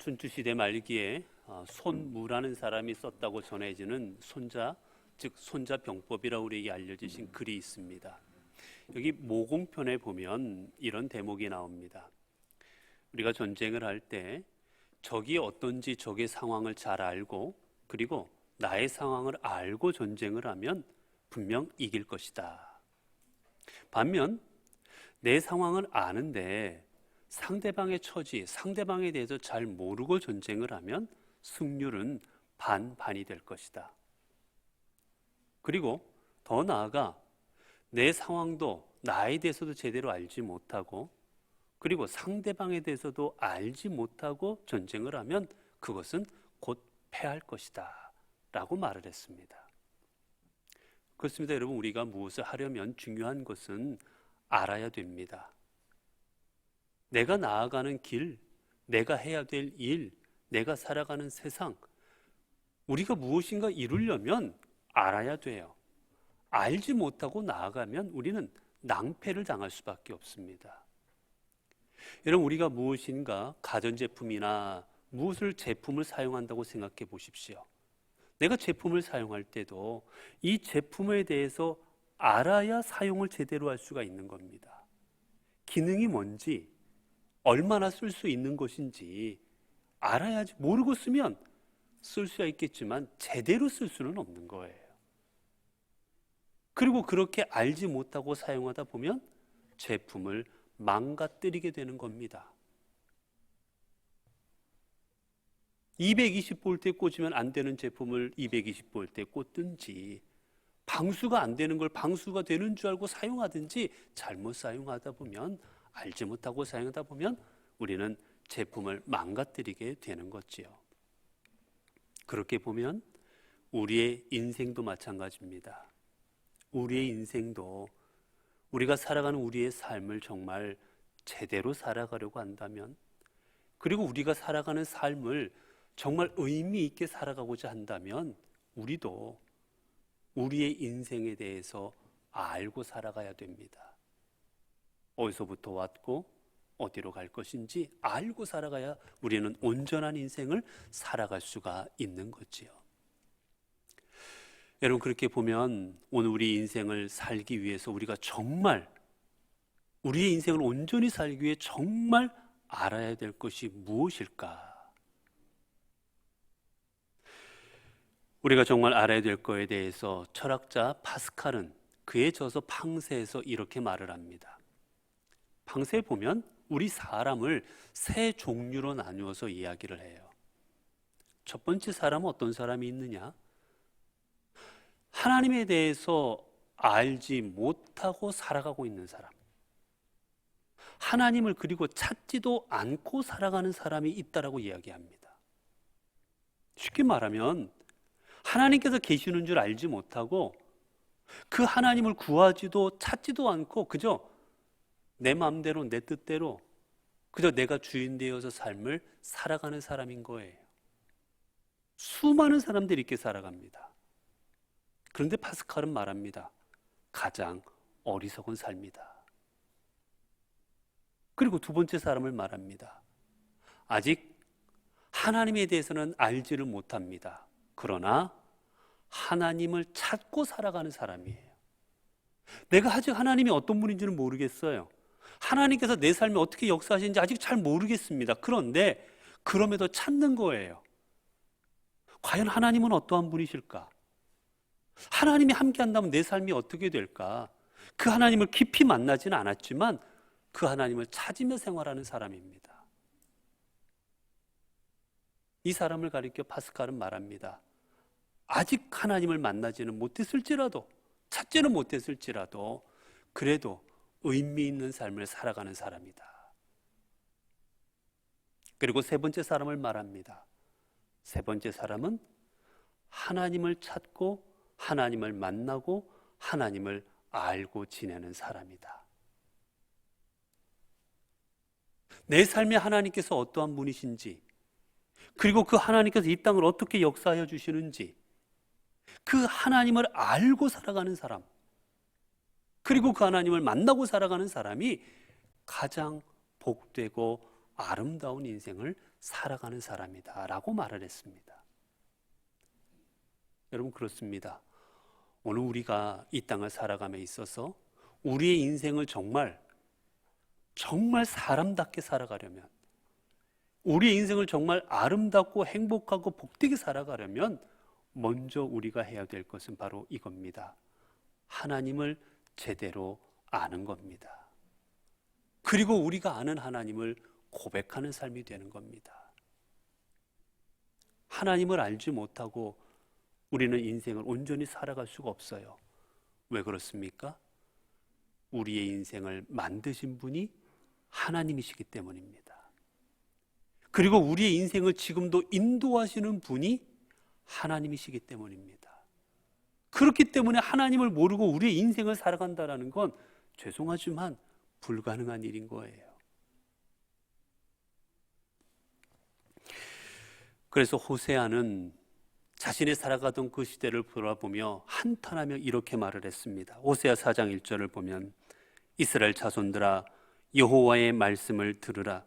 춘추시대 말기에 손무라는 사람이 썼다고 전해지는 손자, 즉 손자병법이라고 우리에게 알려지신 글이 있습니다. 여기 모공편에 보면 이런 대목이 나옵니다. 우리가 전쟁을 할 때 적이 어떤지 적의 상황을 잘 알고 그리고 나의 상황을 알고 전쟁을 하면 분명 이길 것이다. 반면 내 상황을 아는데 상대방의 처지, 상대방에 대해서 잘 모르고 전쟁을 하면 승률은 반반이 될 것이다. 그리고 더 나아가 내 상황도 나에 대해서도 제대로 알지 못하고 그리고 상대방에 대해서도 알지 못하고 전쟁을 하면 그것은 곧 패할 것이다 라고 말을 했습니다. 그렇습니다. 여러분, 우리가 무엇을 하려면 중요한 것은 알아야 됩니다. 내가 나아가는 길, 내가 해야 될 일, 내가 살아가는 세상, 우리가 무엇인가 이루려면 알아야 돼요. 알지 못하고 나아가면 우리는 낭패를 당할 수밖에 없습니다. 여러분, 우리가 무엇인가 가전제품이나 무엇을 제품을 사용한다고 생각해 보십시오. 내가 제품을 사용할 때도 이 제품에 대해서 알아야 사용을 제대로 할 수가 있는 겁니다. 기능이 뭔지, 얼마나 쓸 수 있는 것인지 알아야지. 모르고 쓰면 쓸 수야 있겠지만 제대로 쓸 수는 없는 거예요. 그리고 그렇게 알지 못하고 사용하다 보면 제품을 망가뜨리게 되는 겁니다. 220볼트에 꽂으면 안 되는 제품을 220볼트에 꽂든지, 방수가 안 되는 걸 방수가 되는 줄 알고 사용하든지, 잘못 사용하다 보면, 알지 못하고 사용하다 보면 우리는 제품을 망가뜨리게 되는 거지요. 그렇게 보면 우리의 인생도 마찬가지입니다. 우리의 인생도 우리가 살아가는 우리의 삶을 정말 제대로 살아가려고 한다면, 그리고 우리가 살아가는 삶을 정말 의미 있게 살아가고자 한다면 우리도 우리의 인생에 대해서 알고 살아가야 됩니다. 어디서부터 왔고 어디로 갈 것인지 알고 살아가야 우리는 온전한 인생을 살아갈 수가 있는 거지요. 여러분, 그렇게 보면 오늘 우리 인생을 살기 위해서 우리가 정말 우리의 인생을 온전히 살기 위해 정말 알아야 될 것이 무엇일까? 우리가 정말 알아야 될 거에 대해서 철학자 파스칼은 그의 저서 팡세에서 이렇게 말을 합니다. 팡세에 보면 우리 사람을 세 종류로 나누어서 이야기를 해요. 첫 번째 사람은 어떤 사람이 있느냐? 하나님에 대해서 알지 못하고 살아가고 있는 사람. 하나님을 그리고 찾지도 않고 살아가는 사람이 있다라고 이야기합니다. 쉽게 말하면 하나님께서 계시는 줄 알지 못하고 그 하나님을 구하지도 찾지도 않고 그저 내 마음대로 내 뜻대로 그저 내가 주인 되어서 삶을 살아가는 사람인 거예요. 수많은 사람들이 이렇게 살아갑니다. 그런데 파스칼은 말합니다. 가장 어리석은 삶이다. 그리고 두 번째 사람을 말합니다. 아직 하나님에 대해서는 알지를 못합니다. 그러나 하나님을 찾고 살아가는 사람이에요. 내가 아직 하나님이 어떤 분인지는 모르겠어요. 하나님께서 내 삶에 어떻게 역사하시는지 아직 잘 모르겠습니다. 그런데 그럼에도 찾는 거예요. 과연 하나님은 어떠한 분이실까? 하나님이 함께 한다면 내 삶이 어떻게 될까? 그 하나님을 깊이 만나지는 않았지만 그 하나님을 찾으며 생활하는 사람입니다. 이 사람을 가리켜 파스칼은 말합니다. 아직 하나님을 만나지는 못했을지라도, 찾지는 못했을지라도 그래도 의미 있는 삶을 살아가는 사람이다. 그리고 세 번째 사람을 말합니다. 세 번째 사람은 하나님을 찾고 하나님을 만나고 하나님을 알고 지내는 사람이다. 내 삶에 하나님께서 어떠한 분이신지, 그리고 그 하나님께서 이 땅을 어떻게 역사하여 주시는지, 그 하나님을 알고 살아가는 사람, 그리고 그 하나님을 만나고 살아가는 사람이 가장 복되고 아름다운 인생을 살아가는 사람이다 라고 말을 했습니다. 여러분, 그렇습니다. 오늘 우리가 이 땅을 살아감에 있어서 우리의 인생을 정말 사람답게 살아가려면, 우리의 인생을 정말 아름답고 행복하고 복되게 살아가려면 먼저 우리가 해야 될 것은 바로 이겁니다. 하나님을 제대로 아는 겁니다. 그리고 우리가 아는 하나님을 고백하는 삶이 되는 겁니다. 하나님을 알지 못하고 우리는 인생을 온전히 살아갈 수가 없어요. 왜 그렇습니까? 우리의 인생을 만드신 분이 하나님이시기 때문입니다. 그리고 우리의 인생을 지금도 인도하시는 분이 하나님이시기 때문입니다. 그렇기 때문에 하나님을 모르고 우리의 인생을 살아간다는 건 죄송하지만 불가능한 일인 거예요. 그래서 호세아는 자신이 살아가던 그 시대를 돌아보며 한탄하며 이렇게 말을 했습니다. 호세아 4장 1절을 보면, 이스라엘 자손들아 여호와의 말씀을 들으라.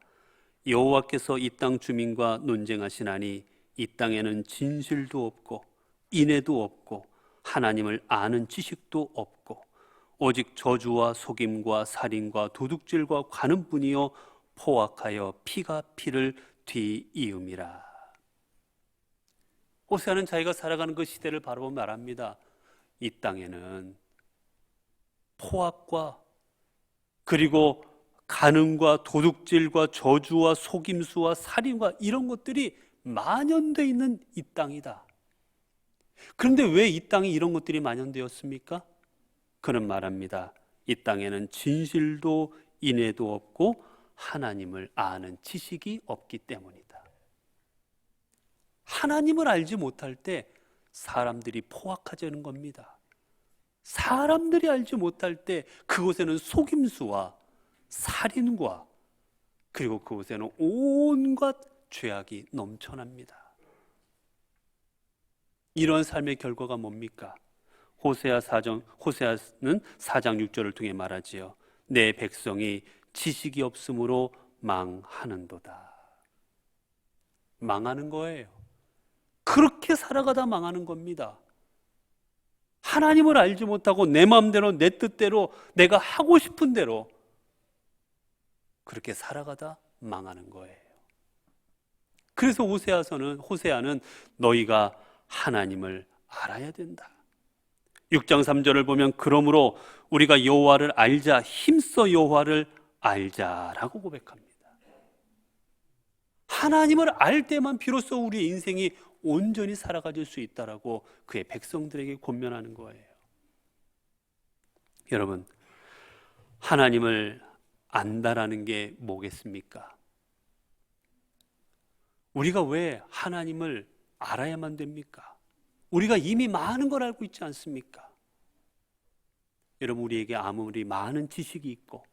여호와께서 이 땅 주민과 논쟁하시나니 이 땅에는 진실도 없고 인애도 없고 하나님을 아는 지식도 없고 오직 저주와 속임과 살인과 도둑질과 관은 뿐이요 포악하여 피가 피를 뒤이음이라. 호세아는 자기가 살아가는 그 시대를 바라보며 말합니다. 이 땅에는 포악과 그리고 간음과 도둑질과 저주와 속임수와 살인과 이런 것들이 만연되어 있는 이 땅이다. 그런데 왜 이 땅에 이런 것들이 만연되었습니까? 그는 말합니다. 이 땅에는 진실도 인애도 없고 하나님을 아는 지식이 없기 때문이다. 하나님을 알지 못할 때 사람들이 포악하자는 겁니다. 사람들이 알지 못할 때 그곳에는 속임수와 살인과 그리고 그곳에는 온갖 죄악이 넘쳐납니다. 이런 삶의 결과가 뭡니까? 호세아는 4장 6절을 통해 말하지요. 내 백성이 지식이 없으므로 망하는도다. 망하는 거예요. 그렇게 살아가다 망하는 겁니다. 하나님을 알지 못하고 내 마음대로 내 뜻대로 내가 하고 싶은 대로 그렇게 살아가다 망하는 거예요. 그래서 호세아는 너희가 하나님을 알아야 된다. 6장 3절을 보면 그러므로 우리가 여호와를 알자, 힘써 여호와를 알자라고 고백합니다. 하나님을 알 때만 비로소 우리의 인생이 온전히 살아가질 수 있다라고 그의 백성들에게 권면하는 거예요. 여러분, 하나님을 안다라는 게 뭐겠습니까? 우리가 왜 하나님을 알아야만 됩니까? 우리가 이미 많은 걸 알고 있지 않습니까? 여러분, 우리에게 아무리 많은 지식이 있고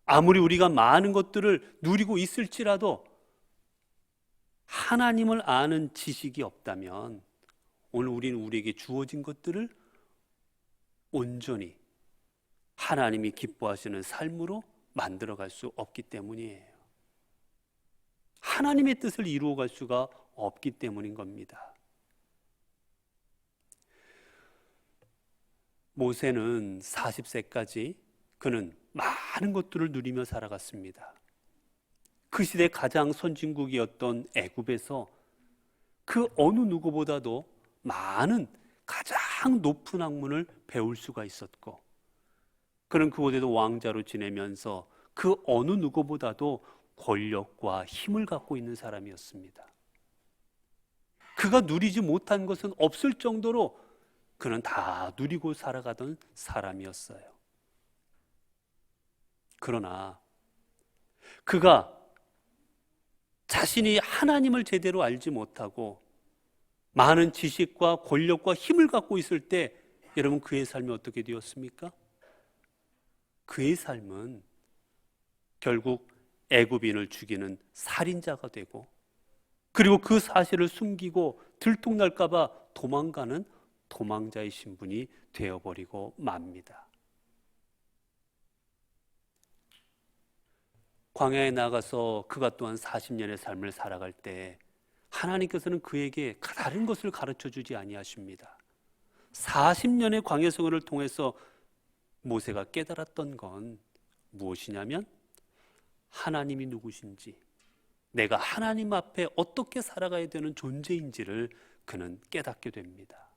아무리 우리가 많은 것들을 누리고 있을지라도 하나님을 아는 지식이 없다면 오늘 우리는 우리에게 주어진 것들을 온전히 하나님이 기뻐하시는 삶으로 만들어갈 수 없기 때문이에요. 하나님의 뜻을 이루어갈 수가 없기 때문인 겁니다. 모세는 40세까지 그는 많은 것들을 누리며 살아갔습니다. 그 시대 가장 선진국이었던 애굽에서 그 어느 누구보다도 많은 가장 높은 학문을 배울 수가 있었고, 그는 그곳에도 왕자로 지내면서 그 어느 누구보다도 권력과 힘을 갖고 있는 사람이었습니다. 그가 누리지 못한 것은 없을 정도로 그는 다 누리고 살아가던 사람이었어요. 그러나 그가 자신이 하나님을 제대로 알지 못하고 많은 지식과 권력과 힘을 갖고 있을 때 여러분, 그의 삶이 어떻게 되었습니까? 그의 삶은 결국 애굽인을 죽이는 살인자가 되고, 그리고 그 사실을 숨기고 들통날까 봐 도망가는 도망자의 신분이 되어버리고 맙니다. 광야에 나가서 그가 또한 40년의 삶을 살아갈 때 하나님께서는 그에게 다른 것을 가르쳐 주지 아니하십니다. 40년의 광야 생활을 통해서 모세가 깨달았던 건 무엇이냐면 하나님이 누구신지, 내가 하나님 앞에 어떻게 살아가야 되는 존재인지를 그는 깨닫게 됩니다.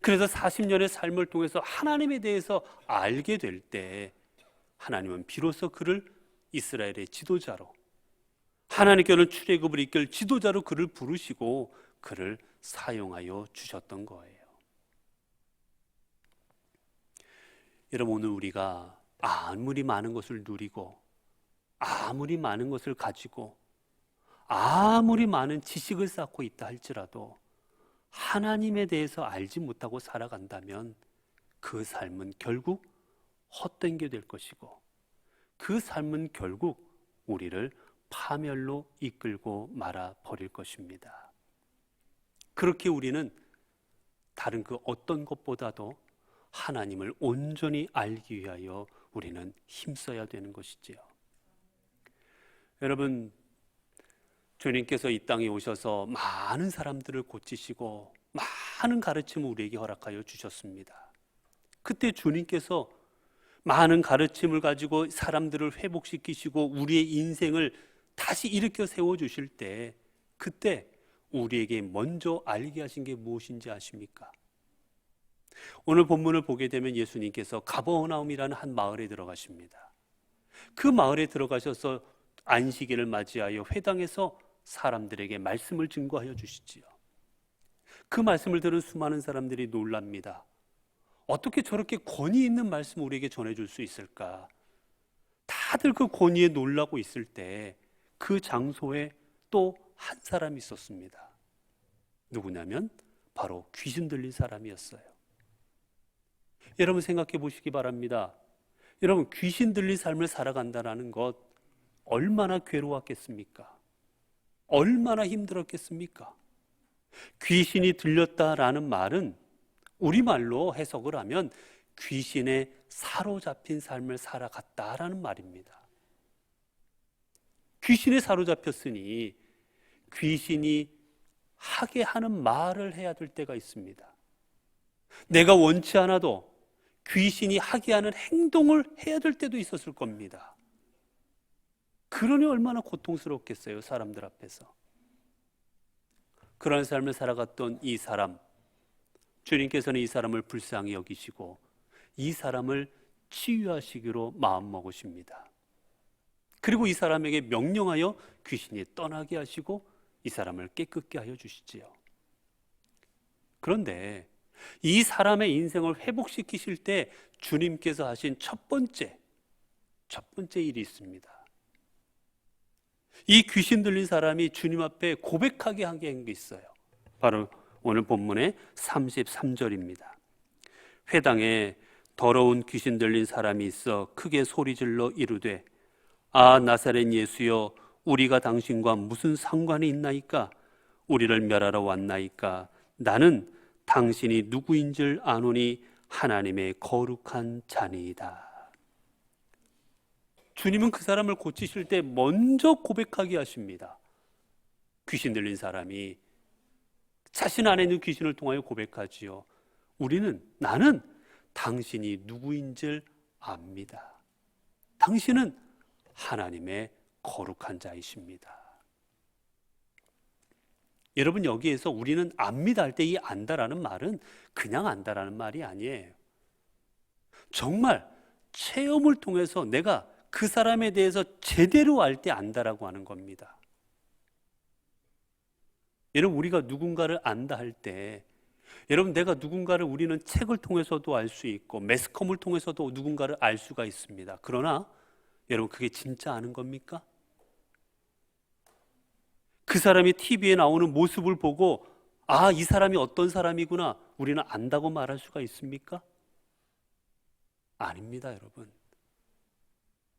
그래서 40년의 삶을 통해서 하나님에 대해서 알게 될 때 하나님은 비로소 그를 이스라엘의 지도자로, 하나님께는 출애굽을 이끌 지도자로 그를 부르시고 그를 사용하여 주셨던 거예요. 여러분, 오늘 우리가 아무리 많은 것을 누리고 아무리 많은 것을 가지고 아무리 많은 지식을 쌓고 있다 할지라도 하나님에 대해서 알지 못하고 살아간다면 그 삶은 결국 헛된 게 될 것이고 그 삶은 결국 우리를 파멸로 이끌고 말아 버릴 것입니다. 그렇게 우리는 다른 그 어떤 것보다도 하나님을 온전히 알기 위하여 우리는 힘써야 되는 것이지요. 여러분, 주님께서 이 땅에 오셔서 많은 사람들을 고치시고 많은 가르침을 우리에게 허락하여 주셨습니다. 그때 주님께서 많은 가르침을 가지고 사람들을 회복시키시고 우리의 인생을 다시 일으켜 세워주실 때 그때 우리에게 먼저 알게 하신 게 무엇인지 아십니까? 오늘 본문을 보게 되면 예수님께서 가버나움이라는 한 마을에 들어가십니다. 그 마을에 들어가셔서 안식일을 맞이하여 회당에서 사람들에게 말씀을 증거하여 주시지요. 그 말씀을 들은 수많은 사람들이 놀랍니다. 어떻게 저렇게 권위 있는 말씀을 우리에게 전해줄 수 있을까? 다들 그 권위에 놀라고 있을 때 그 장소에 또 한 사람이 있었습니다. 누구냐면 바로 귀신 들린 사람이었어요. 여러분 생각해 보시기 바랍니다. 여러분, 귀신 들린 삶을 살아간다는 것 얼마나 괴로웠겠습니까? 얼마나 힘들었겠습니까? 귀신이 들렸다라는 말은 우리말로 해석을 하면 귀신에 사로잡힌 삶을 살아갔다라는 말입니다. 귀신에 사로잡혔으니 귀신이 하게 하는 말을 해야 될 때가 있습니다. 내가 원치 않아도 귀신이 하게 하는 행동을 해야 될 때도 있었을 겁니다. 그러니 얼마나 고통스럽겠어요, 사람들 앞에서. 그런 삶을 살아갔던 이 사람, 주님께서는 이 사람을 불쌍히 여기시고 이 사람을 치유하시기로 마음먹으십니다. 그리고 이 사람에게 명령하여 귀신이 떠나게 하시고 이 사람을 깨끗게 하여 주시지요. 그런데 이 사람의 인생을 회복시키실 때 주님께서 하신 첫 번째 일이 있습니다. 이 귀신 들린 사람이 주님 앞에 고백하게 하게 한 게 있어요. 바로 오늘 본문의 33절입니다. 회당에 더러운 귀신 들린 사람이 있어 크게 소리질러 이르되 아 나사렛 예수여 우리가 당신과 무슨 상관이 있나이까? 우리를 멸하러 왔나이까? 나는 당신이 누구인 줄 아노니 하나님의 거룩한 자니이다. 주님은 그 사람을 고치실 때 먼저 고백하게 하십니다. 귀신 들린 사람이 자신 안에 있는 귀신을 통하여 고백하지요. 나는 당신이 누구인 줄 압니다. 당신은 하나님의 거룩한 자이십니다. 여러분, 여기에서 우리는 압니다 할 때 이 안다라는 말은 그냥 안다라는 말이 아니에요. 정말 체험을 통해서 내가 그 사람에 대해서 제대로 알 때 안다라고 하는 겁니다. 여러분, 우리가 누군가를 안다 할 때 여러분, 내가 누군가를 우리는 책을 통해서도 알 수 있고 매스컴을 통해서도 누군가를 알 수가 있습니다. 그러나 여러분, 그게 진짜 아는 겁니까? 그 사람이 TV에 나오는 모습을 보고 아, 이 사람이 어떤 사람이구나 우리는 안다고 말할 수가 있습니까? 아닙니다, 여러분.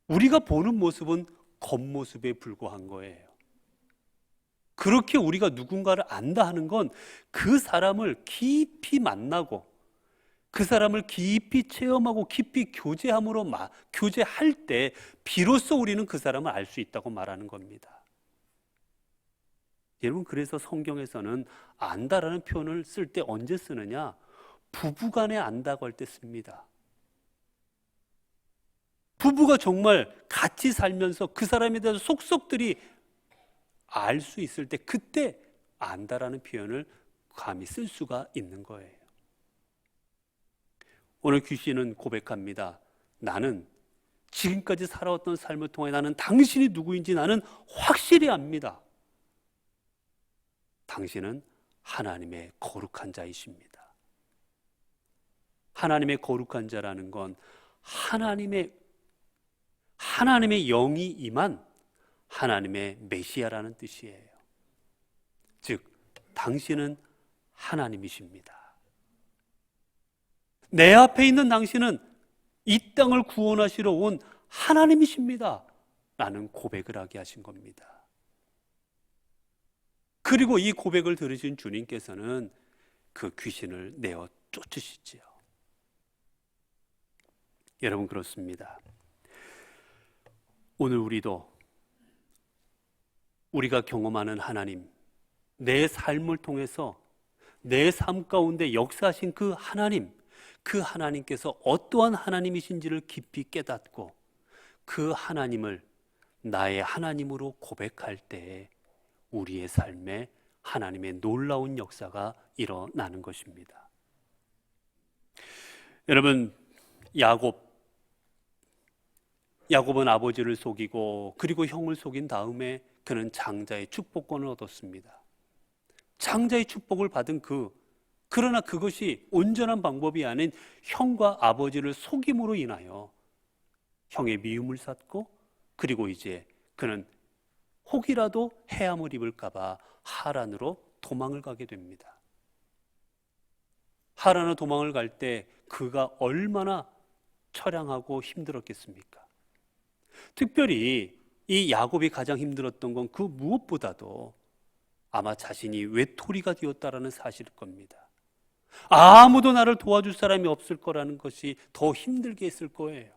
우리가 보는 모습은 겉모습에 불과한 거예요. 그렇게 우리가 누군가를 안다 하는 건 그 사람을 깊이 만나고 그 사람을 깊이 체험하고 깊이 교제할 때 비로소 우리는 그 사람을 알 수 있다고 말하는 겁니다. 여러분, 그래서 성경에서는 안다라는 표현을 쓸 때 언제 쓰느냐? 부부간에 안다고 할 때 씁니다. 부부가 정말 같이 살면서 그 사람에 대해서 속속들이 알 수 있을 때 그때 안다라는 표현을 감히 쓸 수가 있는 거예요. 오늘 귀신은 고백합니다. 나는 지금까지 살아왔던 삶을 통해 나는 당신이 누구인지 나는 확실히 압니다. 당신은 하나님의 거룩한 자이십니다. 하나님의 거룩한 자라는 건 하나님의 영이 임한 하나님의 메시아라는 뜻이에요. 즉, 당신은 하나님이십니다. 내 앞에 있는 당신은 이 땅을 구원하시러 온 하나님이십니다. 라는 고백을 하게 하신 겁니다. 그리고 이 고백을 들으신 주님께서는 그 귀신을 내어 쫓으시지요. 여러분, 그렇습니다. 오늘 우리가 경험하는 하나님, 내 삶을 통해서 내 삶 가운데 역사하신 그 하나님께서 어떠한 하나님이신지를 깊이 깨닫고 그 하나님을 나의 하나님으로 고백할 때에 우리의 삶에 하나님의 놀라운 역사가 일어나는 것입니다. 여러분, 야곱은 아버지를 속이고 그리고 형을 속인 다음에 그는 장자의 축복권을 얻었습니다. 장자의 축복을 받은 그러나 그것이 온전한 방법이 아닌 형과 아버지를 속임으로 인하여 형의 미움을 샀고, 그리고 이제 그는 혹이라도 해함을 입을까 봐 하란으로 도망을 가게 됩니다. 하란으로 도망을 갈 때 그가 얼마나 처량하고 힘들었겠습니까? 특별히 이 야곱이 가장 힘들었던 건 그 무엇보다도 아마 자신이 외톨이가 되었다라는 사실일 겁니다. 아무도 나를 도와줄 사람이 없을 거라는 것이 더 힘들게 했을 거예요.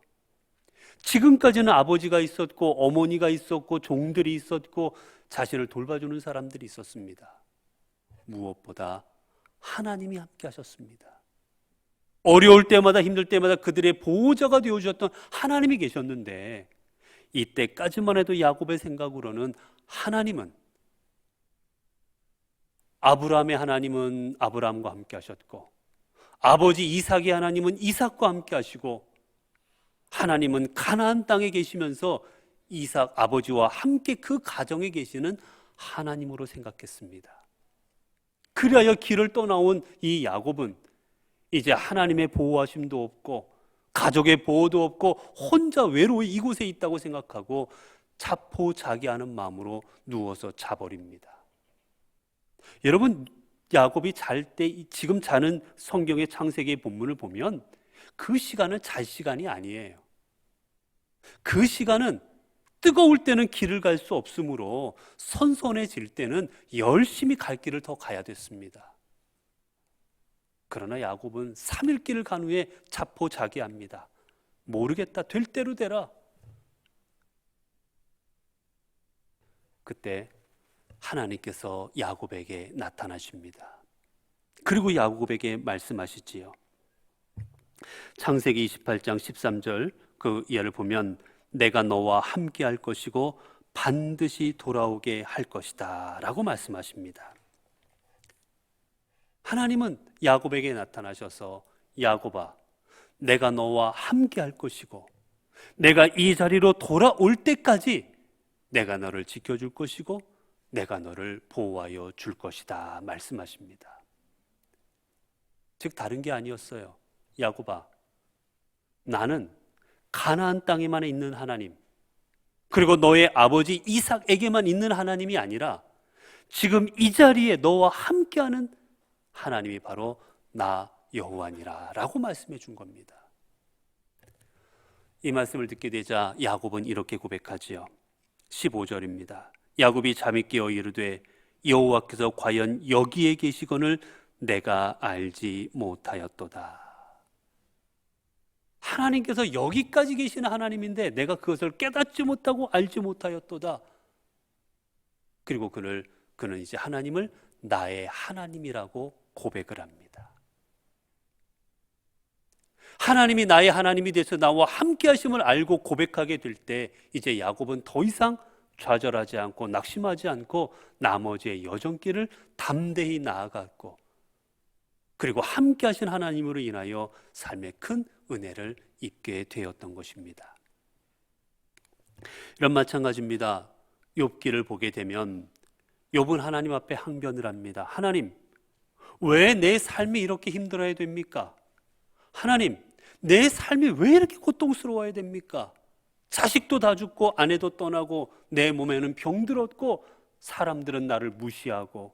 지금까지는 아버지가 있었고 어머니가 있었고 종들이 있었고 자신을 돌봐주는 사람들이 있었습니다. 무엇보다 하나님이 함께 하셨습니다. 어려울 때마다 힘들 때마다 그들의 보호자가 되어주셨던 하나님이 계셨는데, 이때까지만 해도 야곱의 생각으로는 아브라함의 하나님은 아브라함과 함께 하셨고, 아버지 이삭의 하나님은 이삭과 함께 하시고, 하나님은 가나안 땅에 계시면서 이삭 아버지와 함께 그 가정에 계시는 하나님으로 생각했습니다. 그리하여 길을 떠나온 이 야곱은 이제 하나님의 보호하심도 없고 가족의 보호도 없고 혼자 외로이 이곳에 있다고 생각하고 자포자기하는 마음으로 누워서 자버립니다. 여러분, 야곱이 잘 때 지금 자는 성경의 창세기 본문을 보면 그 시간은 잘 시간이 아니에요. 그 시간은 뜨거울 때는 길을 갈 수 없으므로 선선해질 때는 열심히 갈 길을 더 가야 됐습니다. 그러나 야곱은 3일 길을 간 후에 자포자기합니다. 모르겠다, 될 대로 되라. 그때 하나님께서 야곱에게 나타나십니다. 그리고 야곱에게 말씀하시지요. 창세기 28장 13절 그 이하를 보면 내가 너와 함께 할 것이고 반드시 돌아오게 할 것이다 라고 말씀하십니다. 하나님은 야곱에게 나타나셔서 야곱아, 내가 너와 함께 할 것이고 내가 이 자리로 돌아올 때까지 내가 너를 지켜줄 것이고 내가 너를 보호하여 줄 것이다 말씀하십니다. 즉 다른 게 아니었어요. 야곱아, 나는 가나안 땅에만 있는 하나님, 그리고 너의 아버지 이삭에게만 있는 하나님이 아니라 지금 이 자리에 너와 함께하는 하나님이 바로 나 여호와니라 라고 말씀해 준 겁니다. 이 말씀을 듣게 되자 야곱은 이렇게 고백하지요. 15절입니다. 야곱이 잠이 깨어 이르되 여호와께서 과연 여기에 계시거늘 내가 알지 못하였도다. 하나님께서 여기까지 계시는 하나님인데 내가 그것을 깨닫지 못하고 알지 못하였도다. 그리고 그는 이제 하나님을 나의 하나님이라고 고백을 합니다. 하나님이 나의 하나님이 돼서 나와 함께 하심을 알고 고백하게 될 때 이제 야곱은 더 이상 좌절하지 않고 낙심하지 않고 나머지의 여정길을 담대히 나아갔고, 그리고 함께 하신 하나님으로 인하여 삶의 큰 은혜를 입게 되었던 것입니다. 이런 마찬가지입니다. 욥기를 보게 되면 욥은 하나님 앞에 항변을 합니다. 하나님, 왜 내 삶이 이렇게 힘들어야 됩니까? 하나님, 내 삶이 왜 이렇게 고통스러워야 됩니까? 자식도 다 죽고 아내도 떠나고 내 몸에는 병들었고 사람들은 나를 무시하고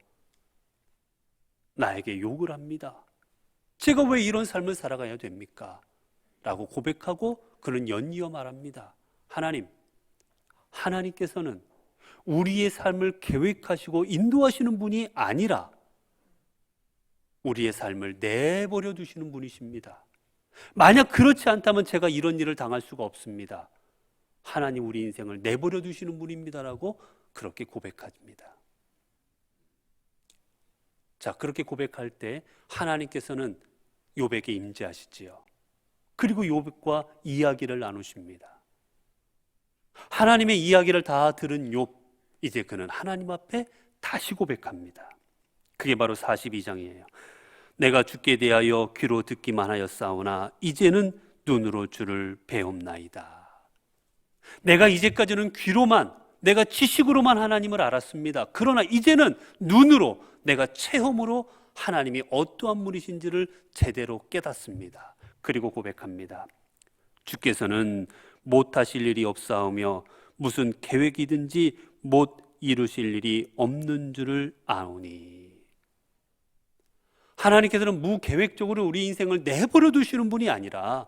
나에게 욕을 합니다. 제가 왜 이런 삶을 살아가야 됩니까? 라고 고백하고 그는 연이어 말합니다. 하나님께서는 우리의 삶을 계획하시고 인도하시는 분이 아니라 우리의 삶을 내버려 두시는 분이십니다. 만약 그렇지 않다면 제가 이런 일을 당할 수가 없습니다. 하나님 우리 인생을 내버려 두시는 분입니다라고 그렇게 고백합니다. 자, 그렇게 고백할 때 하나님께서는 욥에게 임재하시지요. 그리고 욥과 이야기를 나누십니다. 하나님의 이야기를 다 들은 욥, 이제 그는 하나님 앞에 다시 고백합니다. 그게 바로 42장이에요. 내가 주께 대하여 귀로 듣기만 하였사오나 이제는 눈으로 주를 배움나이다. 내가 이제까지는 귀로만, 내가 지식으로만 하나님을 알았습니다. 그러나 이제는 눈으로, 내가 체험으로 하나님이 어떠한 분이신지를 제대로 깨닫습니다. 그리고 고백합니다. 주께서는 못하실 일이 없사오며 무슨 계획이든지 못 이루실 일이 없는 줄을 아오니. 하나님께서는 무계획적으로 우리 인생을 내버려 두시는 분이 아니라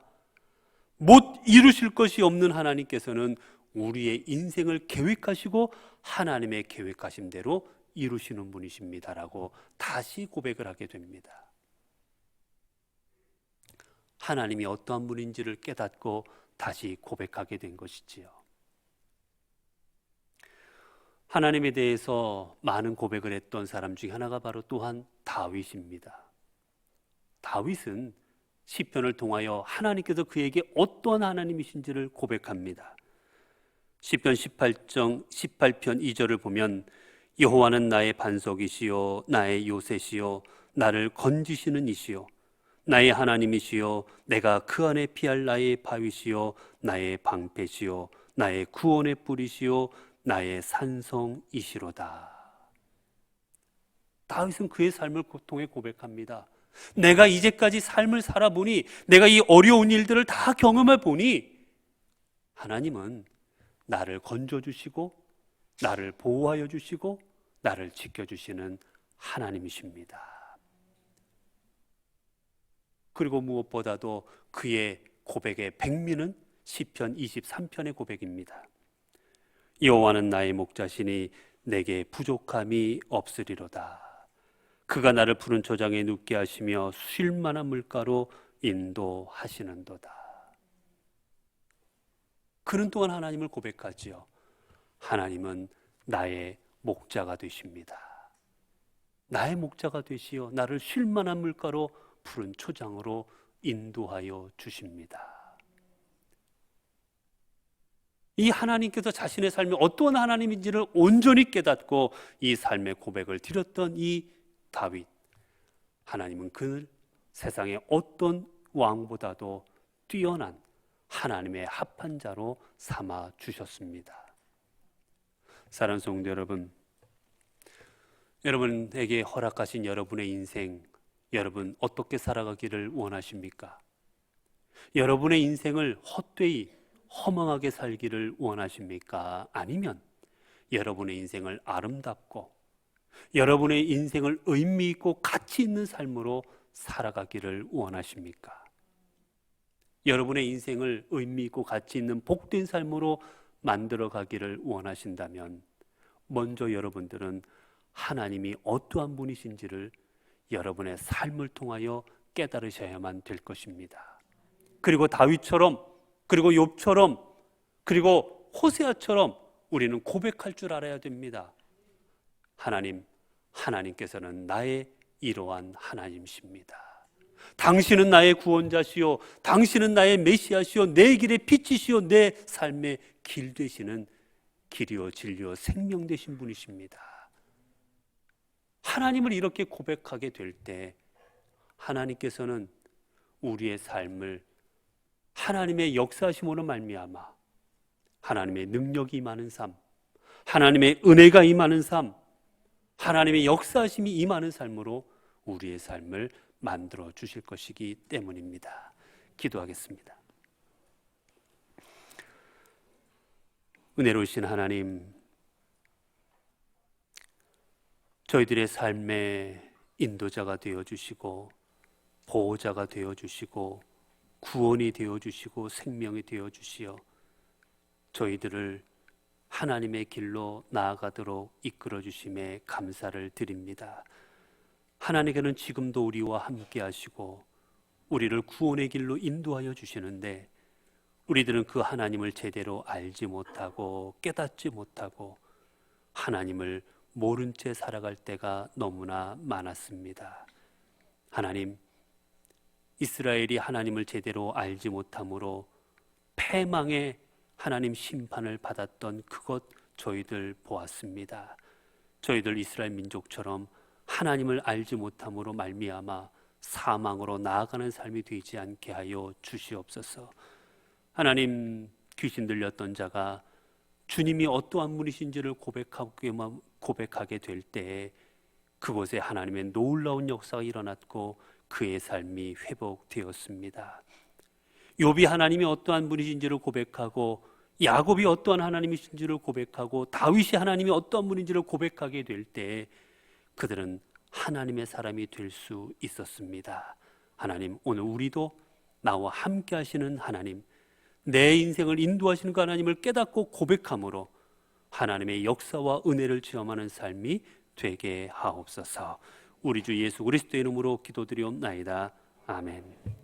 못 이루실 것이 없는 하나님께서는 우리의 인생을 계획하시고 하나님의 계획하신 대로 이루시는 분이십니다라고 다시 고백을 하게 됩니다. 하나님이 어떠한 분인지를 깨닫고 다시 고백하게 된 것이지요. 하나님에 대해서 많은 고백을 했던 사람 중에 하나가 바로 또한 다윗입니다. 다윗은 시편을 통하여 하나님께서 그에게 어떠한 하나님이신지를 고백합니다. 시편 18편 2절을 보면 여호와는 나의 반석이시요 나의 요새시요 나를 건지시는 이시요 나의 하나님이시요 내가 그 안에 피할 나의 바위시요 나의 방패시요 나의 구원의 뿌리시요 나의 산성이시로다. 다윗은 그의 삶을 통해 고백합니다. 내가 이제까지 삶을 살아보니, 내가 이 어려운 일들을 다 경험해 보니 하나님은 나를 건져주시고 나를 보호하여 주시고 나를 지켜주시는 하나님이십니다. 그리고 무엇보다도 그의 고백의 백미는 시편 23편의 고백입니다. 여호와는 나의 목자시니 내게 부족함이 없으리로다. 그가 나를 푸른 초장에 눕게 하시며 쉴 만한 물가로 인도하시는도다. 그는 또한 하나님을 고백하지요. 하나님은 나의 목자가 되십니다. 나의 목자가 되시어 나를 쉴 만한 물가로 푸른 초장으로 인도하여 주십니다. 이 하나님께서 자신의 삶이 어떠한 하나님인지를 온전히 깨닫고 이 삶의 고백을 드렸던 이 다윗, 하나님은 그를 세상의 어떤 왕보다도 뛰어난 하나님의 합한 자로 삼아 주셨습니다. 사랑하는 성도 여러분, 여러분에게 허락하신 여러분의 인생, 여러분 어떻게 살아가기를 원하십니까? 여러분의 인생을 헛되이 허망하게 살기를 원하십니까? 아니면 여러분의 인생을 아름답고 여러분의 인생을 의미 있고 가치 있는 삶으로 살아가기를 원하십니까? 여러분의 인생을 의미 있고 가치 있는 복된 삶으로 만들어 가기를 원하신다면 먼저 여러분들은 하나님이 어떠한 분이신지를 여러분의 삶을 통하여 깨달으셔야만 될 것입니다. 그리고 다윗처럼, 그리고 욥처럼, 그리고 호세아처럼 우리는 고백할 줄 알아야 됩니다. 하나님께서는 나의 이러한 하나님이십니다. 당신은 나의 구원자시요, 당신은 나의 메시아시요, 내 길의 빛이시요, 내 삶의 길 되시는 길이요 진리요 생명 되신 분이십니다. 하나님을 이렇게 고백하게 될 때 하나님께서는 우리의 삶을 하나님의 역사하심으로 말미암아 하나님의 능력이 임하는 삶, 하나님의 은혜가 임하는 삶, 하나님의 역사하심이 임하는 삶으로 우리의 삶을 만들어 주실 것이기 때문입니다. 기도하겠습니다. 은혜로우신 하나님, 저희들의 삶의 인도자가 되어주시고 보호자가 되어주시고 구원이 되어주시고 생명이 되어주시어 저희들을 하나님의 길로 나아가도록 이끌어주심에 감사를 드립니다. 하나님께는 지금도 우리와 함께 하시고 우리를 구원의 길로 인도하여 주시는데 우리들은 그 하나님을 제대로 알지 못하고 깨닫지 못하고 하나님을 모른 채 살아갈 때가 너무나 많았습니다. 하나님, 이스라엘이 하나님을 제대로 알지 못함으로 패망의 하나님 심판을 받았던 그것 저희들 보았습니다. 저희들 이스라엘 민족처럼 하나님을 알지 못함으로 말미암아 사망으로 나아가는 삶이 되지 않게 하여 주시옵소서. 하나님, 귀신 들렸던 자가 주님이 어떠한 분이신지를 고백하게 될 때에 그곳에 하나님의 놀라운 역사가 일어났고 그의 삶이 회복되었습니다. 욥이 하나님이 어떠한 분이신지를 고백하고 야곱이 어떠한 하나님이신지를 고백하고 다윗이 하나님이 어떠한 분인지를 고백하게 될 때 그들은 하나님의 사람이 될 수 있었습니다. 하나님, 오늘 우리도 나와 함께 하시는 하나님, 내 인생을 인도하시는 그 하나님을 깨닫고 고백함으로 하나님의 역사와 은혜를 체험하는 삶이 되게 하옵소서. 우리 주 예수 그리스도의 이름으로 기도드리옵나이다. 아멘.